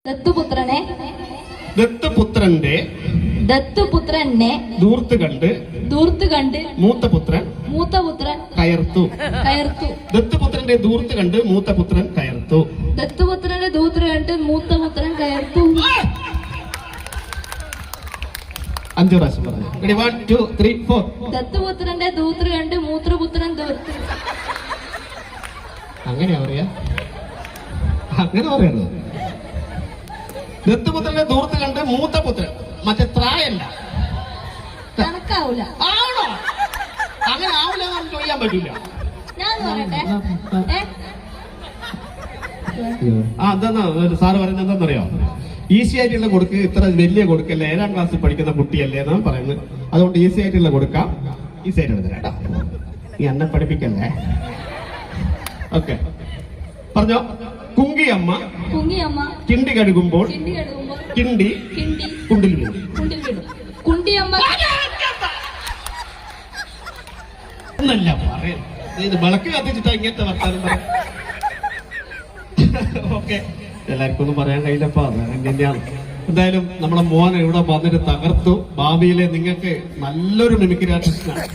ദത്തുപുത്രനെ ദൂർത്ത് കണ്ട് മൂത്ത പുത്രൻ കയർത്തു. ദത്തുപുത്രന്റെ ദൂർത്ത് കണ്ട് മൂത്ത പുത്രൻ കയർത്തു. ദത്തുപുത്രന്റെ ദൂർത്ത് കണ്ട് മൂത്ത പുത്രൻ കയർത്തു. 5 പ്രാവശ്യം പറഞ്ഞു. 1 2 3 4. ദത്തുപുത്രന്റെ ദൂർത്ത് കണ്ട് മൂത്രപുത്രൻ ദൂർത്ത്. അങ്ങനെയാ പറയാ? അങ്ങനെ പറയുന്നത്. ദത്തുപുത്രന്റെ ദൂർത്ത് കണ്ട് മൂത്ത പുത്രൻ, മറ്റേ ത്രായല്ല, കണക്കാവൂല. ആണോ? അങ്ങനെ ആവില്ല നമുക്ക് ചോദിക്കാൻ പറ്റില്ല. ഞാൻ പറയട്ടെ, എന്താ സാറ് പറയുന്നത് എന്താണെന്നറിയോ? ഈസി ആയിട്ടുള്ള കൊടുക്ക്, ഇത്ര വലിയ കൊടുക്കല്ലേ, 7ാം ക്ലാസ്സിൽ പഠിക്കുന്ന കുട്ടിയല്ലേ എന്നാണ് പറയുന്നത്. അതുകൊണ്ട് ഈസി ആയിട്ടുള്ള കൊടുക്കാം. ഈസി ആയിട്ട് എടുത്തരാ കേട്ടോ, നീ എന്നെ പഠിപ്പിക്കല്ലേ. ഓക്കെ, പറഞ്ഞോ. കുങ്കിയമ്മ കിണ്ടി കഴുകുമ്പോൾ കിണ്ടി കുണ്ടിൽ വീണു. കുണ്ടിയമ്മ എന്നല്ല പറയുന്നത്. ഇത് വിളക്ക് കത്തിച്ചിട്ടാ ഇങ്ങനത്തെ വർത്താനം പറയാം. ഓക്കെ, എല്ലാവർക്കും ഒന്നും പറയാൻ കഴിയില്ലപ്പാ, തന്നെയാണ്. എന്തായാലും നമ്മളെ മോൻ ഇവിടെ വന്നിട്ട് തകർത്തു. ഭാവിയിലെ നിങ്ങൾക്ക് നല്ലൊരു മിമിക്രി ആർട്ടിസ്റ്റാണ്.